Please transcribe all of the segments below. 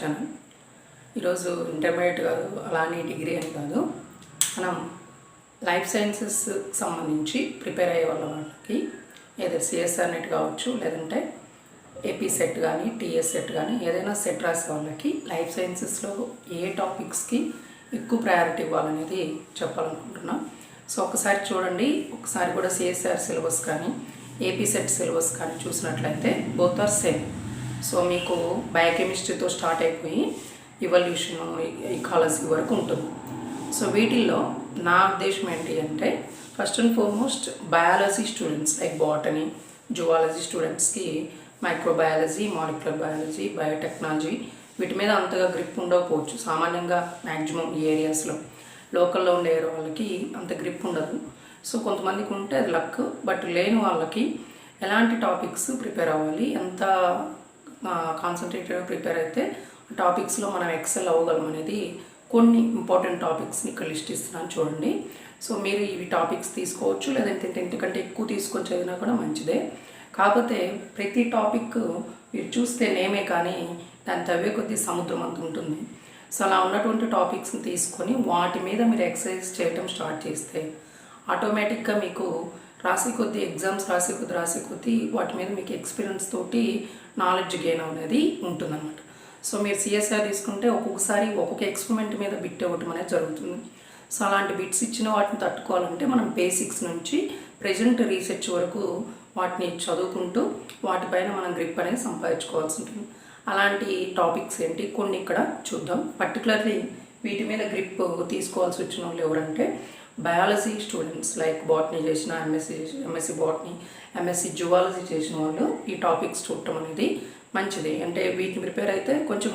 Channel. ఈరోజు intermediate కాదు, అలానే డిగ్రీ అని కాదు, మనం లైఫ్ సైన్సెస్ సంబంధించి ప్రిపేర్ అయ్యే వాళ్ళకి ఏదో సిఎస్ఆర్ నెట్ కావచ్చు, లేదంటే ఏపీ సెట్ కానీ టీఎస్ సెట్ కానీ ఏదైనా సెట్ రాసే వాళ్ళకి లైఫ్ సైన్సెస్లో ఏ టాపిక్స్కి ఎక్కువ ప్రయారిటీ ఇవ్వాలనేది చెప్పాలనుకుంటున్నాం. సో ఒకసారి చూడండి, ఒకసారి కూడా సిఎస్ఆర్ సిలబస్ కానీ ఏపీ సెట్ సిలబస్ కానీ చూసినట్లయితే బోత్ ఆర్ సేమ్. సో మీకు బయోకెమిస్ట్రీతో స్టార్ట్ అయిపోయి ఇవల్యూషన్, ఇకాలజీ వరకు ఉంటుంది. సో వీటిల్లో నా ఉద్దేశం ఏంటి అంటే, first and foremost biology students like botany, zoology స్టూడెంట్స్కి మైక్రోబయాలజీ, మాలిక్యులర్ బయాలజీ, బయోటెక్నాలజీ వీటి మీద అంతగా గ్రిప్ ఉండకపోవచ్చు. సామాన్యంగా మ్యాక్సిమం ఈ ఏరియాస్లో లోకల్లో ఉండే వాళ్ళకి అంత గ్రిప్ ఉండదు. సో కొంతమందికి ఉంటే అది లక్, బట్ లేని వాళ్ళకి ఎలాంటి టాపిక్స్ ప్రిపేర్ అవ్వాలి, ఎంత కాన్సన్ట్రేటెడ్గా ప్రిపేర్ అయితే టాపిక్స్లో మనం ఎక్సెల్ అవ్వగలం అనేది కొన్ని ఇంపార్టెంట్ టాపిక్స్ని ఇక్కడ లిస్ట్ ఇస్తున్నాను చూడండి. సో మీరు ఇవి టాపిక్స్ తీసుకోవచ్చు, లేదంటే 10th కంటే ఎక్కువ తీసుకొని చదివినా కూడా మంచిదే. కాకపోతే ప్రతి టాపిక్ మీరు చూస్తే నేమే కానీ దాని తవ్వే కొద్దీ సముద్రం అంత ఉంటుంది. సో అలా ఉన్నటువంటి టాపిక్స్ని తీసుకొని వాటి మీద మీరు ఎక్సర్సైజ్ చేయటం స్టార్ట్ చేస్తే ఆటోమేటిక్గా మీకు రాసే కొద్దీ ఎగ్జామ్స్ రాసే కొద్దీ వాటి మీద మీకు ఎక్స్పీరియన్స్ తోటి నాలెడ్జ్ గెయిన్ అనేది ఉంటుందన్నమాట. సో మీరు సిఎస్ఆర్ తీసుకుంటే ఒక్కొక్కసారి ఒక్కొక్క ఎక్స్పెరిమెంట్ మీద బిట్ ఇవ్వటం అనేది జరుగుతుంది. సో అలాంటి బిట్స్ ఇచ్చిన వాటిని తట్టుకోవాలంటే మనం బేసిక్స్ నుంచి ప్రెజెంట్ రీసెర్చ్ వరకు వాటిని చదువుకుంటూ వాటిపైన మనం గ్రిప్ అనేది సంపాదించుకోవాల్సి ఉంటుంది. అలాంటి టాపిక్స్ ఏంటి కొన్ని ఇక్కడ చూద్దాం. పర్టికులర్లీ వీటి మీద గ్రిప్ తీసుకోవాల్సి వచ్చిన వాళ్ళు ఎవరంటే బయాలజీ స్టూడెంట్స్ లైక్ బాటనీ చేసిన, ఎంఎస్సి బాటనీ, ఎంఎస్సి జువాలజీ చేసిన వాళ్ళు ఈ టాపిక్స్ చూడటం అనేది మంచిది. అంటే వీటిని ప్రిపేర్ అయితే కొంచెం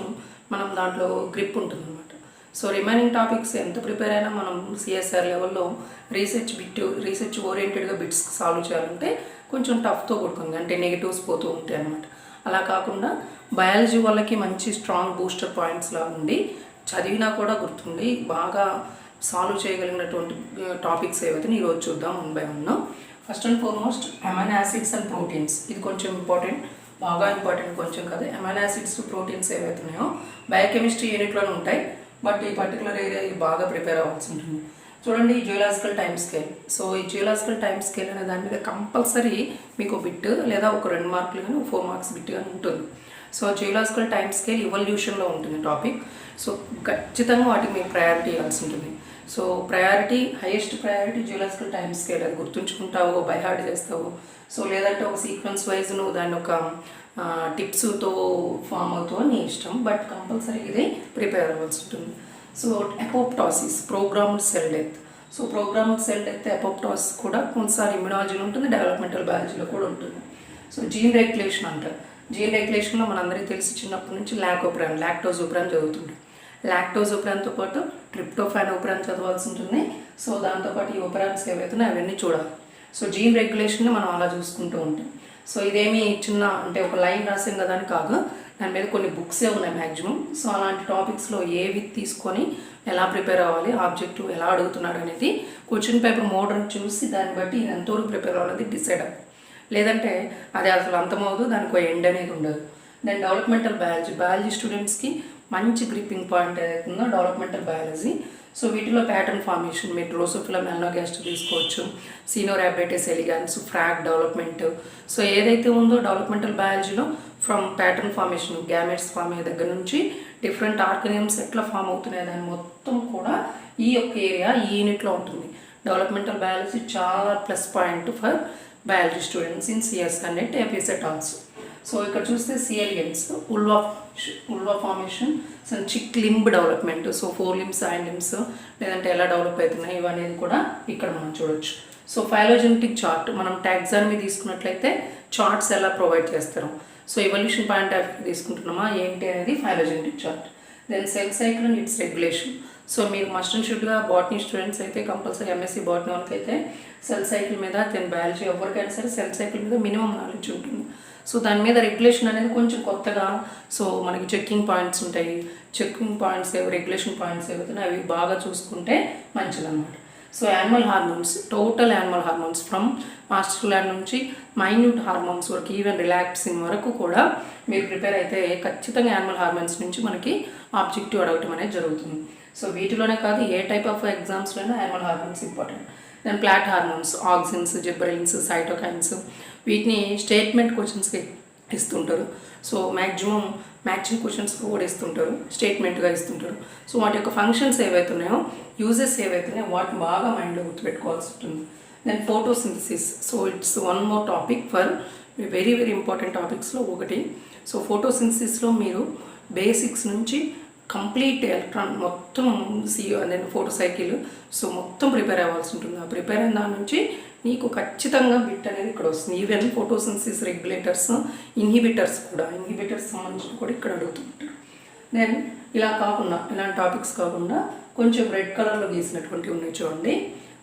మనం దాంట్లో గ్రిప్ ఉంటుందన్నమాట. సో రిమైనింగ్ టాపిక్స్ ఎంత ప్రిపేర్ అయినా మనం సిఎస్ఆర్ లెవెల్లో రీసెర్చ్ ఓరియంటెడ్గా బిట్స్ సాల్వ్ చేయాలంటే కొంచెం టఫ్తో కూడుకుంది, అంటే నెగిటివ్స్ పోతూ ఉంటాయి అన్నమాట. అలా కాకుండా బయాలజీ వాళ్ళకి మంచి స్ట్రాంగ్ బూస్టర్ పాయింట్స్లా ఉండి చదివినా కూడా గుర్తుండి బాగా సాల్వ్ చేయగలిగినటువంటి టాపిక్స్ ఏవైతే ఈరోజు చూద్దాం 1 by 1. First and foremost amino acids and proteins. ఇది కొంచెం ఇంపార్టెంట్, బాగా ఇంపార్టెంట్ కొంచెం కాదు. అమైనో యాసిడ్స్, ప్రోటీన్స్ ఏవైతే ఉన్నాయో బయోకెమిస్ట్రీ యూనిట్లోనే ఉంటాయి, బట్ ఈ పర్టికులర్ ఏరియా బాగా ప్రిపేర్ అవ్వాల్సి ఉంటుంది. చూడండి, ఈ జియోలాజికల్ టైమ్ స్కేల్. సో ఈ జియోలాజికల్ టైమ్ స్కేల్ అనే దాని మీద కంపల్సరీ మీకు బిట్ లేదా ఒక 2 మార్కులు కానీ 4 మార్క్స్ బిట్ కానీ ఉంటుంది. సో జియోలాజికల్ టైమ్ స్కేల్ ఇవల్యూషన్లో ఉంటుంది టాపిక్. సో ఖచ్చితంగా వాటికి మీకు ప్రయారిటీ ఇవ్వాల్సి ఉంటుంది. So highest priority geological time scale. అది గుర్తుంచుకుంటావు, బైహార్డ్ చేస్తావు. సో లేదంటే ఒక సీక్వెన్స్ వైజ్ నువ్వు దాన్ని ఒక టిప్స్తో ఫామ్ అవుతావు నీ ఇష్టం, బట్ కంపల్సరీ ఇది ప్రిపేర్ అవ్వాల్సి ఉంటుంది. So apoptosis, programmed cell death. So programmed cell death, apoptosis కూడా కొన్నిసారి ఇమ్యునాలజీలో ఉంటుంది, డెవలప్మెంటల్ బయాలజీలో కూడా ఉంటుంది. సో జీన్ రెగ్యులేషన్ అంటారు. జీన్ రెగ్యులేషన్లో మనందరికీ తెలిసి చిన్నప్పటి నుంచి లాక్టోజోప్రాన్ చదువుతుంటాం. లాక్టోజోప్రాన్తో పాటు ట్రిప్టోఫాన్ ఓప్రాన్ చదవాల్సి ఉంటుంది. సో దాంతోపాటు ఈ ఓప్రాన్స్ ఏవైతే అవన్నీ చూడాలి. సో జీన్ రెగ్యులేషన్ని మనం అలా చూసుకుంటూ ఉంటాం. సో ఇదేమి చిన్న అంటే ఒక లైన్ రాసాం కదా అని కాదు, దాని మీద కొన్ని బుక్సే ఉన్నాయి మ్యాక్సిమం. సో అలాంటి టాపిక్స్లో ఏవి తీసుకొని ఎలా ప్రిపేర్ అవ్వాలి, ఆబ్జెక్టివ్ ఎలా అడుగుతున్నాడు అనేది క్వశ్చన్ పేపర్ మోడర్న్ చూసి దాన్ని బట్టి ఎంతవరకు ప్రిపేర్ అవ్వాలనేది డిసైడ్ అవ్వాలి. లేదంటే అది అసలు అంతమవుదు, దానికి ఎండ్ అనేది ఉండదు. దెన్ డెవలప్మెంటల్ బయాలజీ స్టూడెంట్స్కి మంచి గ్రిప్పింగ్ పాయింట్ ఏదైతుందో డెవలప్మెంటల్ బయాలజీ. సో వీటిలో ప్యాటర్న్ ఫార్మేషన్, మీరు డ్రోసోఫిలా మెలనోగాస్టర్ తీసుకోవచ్చు, Caenorhabditis elegans, frog development. So ఏదైతే ఉందో డెవలప్మెంటల్ బయాలజీలో from pattern formation, gametes form అయ్యే దగ్గర నుంచి డిఫరెంట్ ఆర్గానిజమ్స్ ఎట్లా ఫామ్ అవుతున్నాయి దాని మొత్తం కూడా ఈ యొక్క ఏరియా ఈ యూనిట్లో ఉంటుంది. డెవలప్మెంటల్ బయాలజీ చాలా plus point for biology students in CSR net, AP set also. So ఇక్కడ చూస్తే సిఎలియన్స్, ఉల్వా ఫార్మేషన్, సో చిక్ limb development. So 4 limbs, 5 limbs లేదంటే ఎలా డెవలప్ అవుతున్నాయి ఇవనేది కూడా ఇక్కడ మనం చూడొచ్చు. సో ఫైలోజెనెటిక్ చార్ట్, మనం టాక్సానమీ తీసుకున్నట్లయితే చార్ట్స్ ఎలా ప్రొవైడ్ చేస్తారు. So evolution point of view తీసుకుంటున్నామా ఏంటి అనేది phylogenetic chart. Then cell cycle and its regulation. So మీరు మస్ట్ అండ్ షుడ్గా బాటనీ స్టూడెంట్స్ అయితే కంపల్సరీ, ఎంఎస్సి బాటనీ వాళ్ళకి అయితే సెల్ సైకిల్ మీద, దెన్ బయాలజీ ఎవరికైనా సరే సెల్ సైకిల్ మీద మినిమం నాలెడ్జ్ ఉంటుంది. సో దాని మీద రెగ్యులేషన్ అనేది కొంచెం కొత్తగా, సో మనకి చెక్కింగ్ పాయింట్స్ ఉంటాయి, రెగ్యులేషన్ పాయింట్స్ ఏవైతే అవి బాగా చూసుకుంటే మంచిదన్నమాట. So animal hormones, total animal hormones from master gland నుంచి మైన్యూట్ హార్మోన్స్ వరకు, ఈవెన్ రిలాక్సింగ్ వరకు కూడా మీరు ప్రిపేర్ అయితే ఖచ్చితంగా యానిమల్ హార్మోన్స్ నుంచి మనకి ఆబ్జెక్టివ్ అడగటం అనేది జరుగుతుంది. సో వీటిలోనే కాదు, ఏ టైప్ ఆఫ్ ఎగ్జామ్స్లోనే animal hormones important. Then plant hormones, auxins, gibberellins, cytokinins, వీటిని స్టేట్మెంట్ క్వశ్చన్స్కి ఇస్తుంటారు. సో మ్యాక్సిమం క్వశ్చన్స్ కూడా ఇస్తుంటారు, స్టేట్మెంట్గా ఇస్తుంటారు. సో వాటి యొక్క ఫంక్షన్స్ ఏవైతున్నాయో, యూజెస్ ఏవైతున్నాయో వాటిని బాగా మైండ్లో గుర్తుపెట్టుకోవాల్సి ఉంటుంది. Then photosynthesis. So it's one more topic for very very important టాపిక్స్లో ఒకటి. సో ఫోటోసింథసిస్లో మీరు బేసిక్స్ నుంచి కంప్లీట్ ఎలక్ట్రాన్ మొత్తం దెన్ ఫోటో సైకిల్, సో మొత్తం ప్రిపేర్ అవ్వాల్సి ఉంటుంది. ఆ ప్రిపేర్ అయిన దాని నుంచి నీకు ఖచ్చితంగా బిట్ అనేది ఇక్కడ వస్తుంది. ఈవెన్ ఫోటోసింథసిస్ రెగ్యులేటర్స్, ఇన్హిబిటర్స్ సంబంధించి కూడా ఇక్కడ అడుగుతుంటారు. దెన్ ఇలా కాకుండా, ఇలాంటి టాపిక్స్ కాకుండా కొంచెం రెడ్ కలర్లో గీసినటువంటివి ఉన్నాయి చూడండి.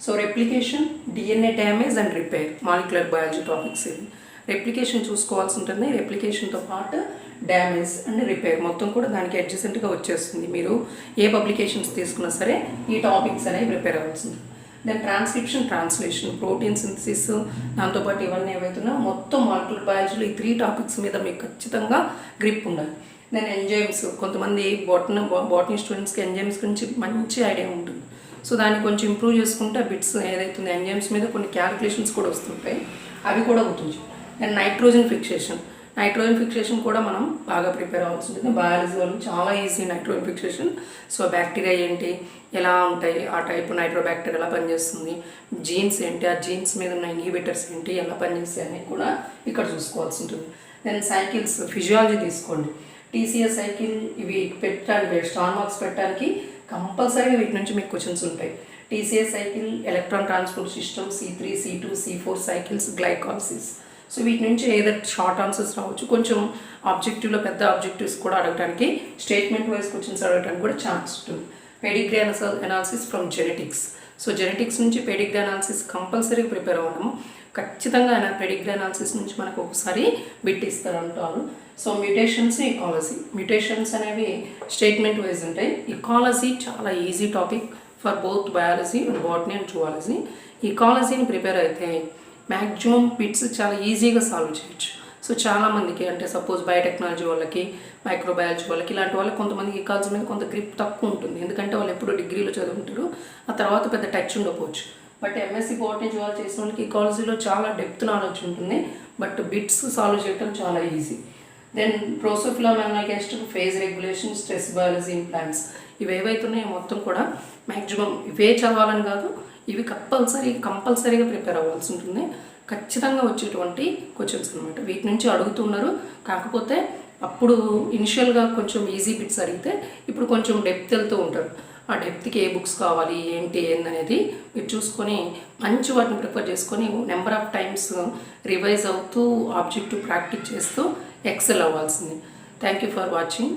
So replication, DNA damage and repair, molecular biology topics ఇవి. రెప్లికేషన్ చూసుకోవాల్సి ఉంటుంది. రెప్లికేషన్తో పాటు డ్యామేజ్ అండ్ రిపేర్ మొత్తం కూడా దానికి అడ్జసెంట్గా వచ్చేస్తుంది. మీరు ఏ పబ్లికేషన్స్ తీసుకున్నా సరే ఈ టాపిక్స్ అనేవి ప్రిపేర్ అవ్వాల్సింది. Then transcription, translation, protein synthesis, దాంతోపాటు ఇవన్నీ ఏవైతున్నా మొత్తం మాలిక్యులర్ బయాలజీలో ఈ 3 టాపిక్స్ మీద మీకు ఖచ్చితంగా గ్రిప్ ఉండాలి. దెన్ ఎంజైమ్స్, కొంతమంది బాటనీ స్టూడెంట్స్కి ఎంజైమ్స్ గురించి మంచి ఐడియా ఉంటుంది. సో దాన్ని కొంచెం ఇంప్రూవ్ చేసుకుంటే బిట్స్ ఏదైతుందో ఎంజైమ్స్ మీద కొన్ని క్యాలిక్యులేషన్స్ కూడా వస్తుంటాయి, అవి కూడా గుర్తుంచు. అండ్ నైట్రోజన్ ఫిక్సేషన్ కూడా మనం బాగా ప్రిపేర్ అవ్వాల్సి ఉంటుంది. బయాలజీ వాళ్ళు చాలా easy nitrogen fixation. So bacteria ఏంటి, ఎలా ఉంటాయి, ఆ టైప్ నైట్రోబ్యాక్టీరియా ఎలా పనిచేస్తుంది, జీన్స్ ఏంటి, ఆ జీన్స్ మీద ఉన్న ఇన్హిబిటర్స్ ఏంటి, ఎలా పనిచేస్తాయి అని కూడా ఇక్కడ చూసుకోవాల్సి ఉంటుంది. దెన్ సైకిల్స్, ఫిజియాలజీ తీసుకోండి. టీసీఎస్ సైకిల్ ఇవి పెట్టడానికి, స్టార్ మార్క్స్ పెట్టడానికి కంపల్సరీగా వీటి నుంచి మీకు క్వశ్చన్స్ ఉంటాయి. TCS cycle, electron transport system, C3, C2, C4 cycles, glycolysis. So వీటి నుంచి ఏదో షార్ట్ ఆన్సర్స్ రావచ్చు, కొంచెం ఆబ్జెక్టివ్లో పెద్ద ఆబ్జెక్టివ్స్ కూడా అడగడానికి, స్టేట్మెంట్ వైజ్ క్వశ్చన్స్ అడగడానికి కూడా ఛాన్స్ ఉంటుంది. Pedigree analysis from genetics. So genetics నుంచి పెడిగ్రీ అనాలిసిస్ కంపల్సరీగా ప్రిపేర్ అవ్వడము. ఖచ్చితంగా పెడిగ్రీ అనాలిసిస్ నుంచి మనకు ఒకసారి బిట్ ఇస్తారంటారు. సో మ్యూటేషన్స్, మ్యూటేషన్స్ అనేవి స్టేట్మెంట్ వైజ్ ఉంటాయి. ఇకాలజీ చాలా easy topic for both biology and botany and zoology. ఇకాలజీని ప్రిపేర్ అయితే మ్యాక్సిమం బిట్స్ చాలా ఈజీగా సాల్వ్ చేయొచ్చు. సో చాలామందికి, అంటే సపోజ్ బయోటెక్నాలజీ వాళ్ళకి, మైక్రోబయాలజీ వాళ్ళకి, ఇలాంటి వాళ్ళకి కొంతమందికి ఇకాలజీ మీద కొంత గ్రిప్ తక్కువ ఉంటుంది, ఎందుకంటే వాళ్ళు ఎప్పుడూ డిగ్రీలో చదువుకుంటారు, ఆ తర్వాత పెద్ద టచ్ ఉండకపోవచ్చు. బట్ ఎంఎస్సీ బాటనీ వాళ్ళు చేసిన వాళ్ళకి ఇకాలజీలో చాలా డెప్త్ నాలెడ్జ్ ఉంటుంది, బట్ బిట్స్ సాల్వ్ చేయడం చాలా easy. Then Drosophila melanogaster, phage regulation, stress biology in plants, ఇవి ఏవైతున్నాయో మొత్తం కూడా మ్యాక్సిమం ఇవే చదవాలని కాదు, ఇవి కంపల్సరీగా ప్రిపేర్ అవ్వాల్సి ఉంటుంది. ఖచ్చితంగా వచ్చేటువంటి క్వశ్చన్స్ అనమాట. వీటి నుంచి అడుగుతున్నారు, కాకపోతే అప్పుడు ఇనిషియల్గా కొంచెం ఈజీ బిట్స్ అడిగితే ఇప్పుడు కొంచెం డెప్త్ వెళ్తూ ఉంటారు. ఆ డెప్త్కి ఏ బుక్స్ కావాలి, ఏంటనేది మీరు చూసుకొని మంచి వాటిని ప్రిఫర్ చేసుకొని నెంబర్ ఆఫ్ టైమ్స్ రివైజ్ అవుతూ ఆబ్జెక్టివ్ ప్రాక్టీస్ చేస్తూ ఎక్సెల్ అవ్వాల్సింది. Thank you for watching.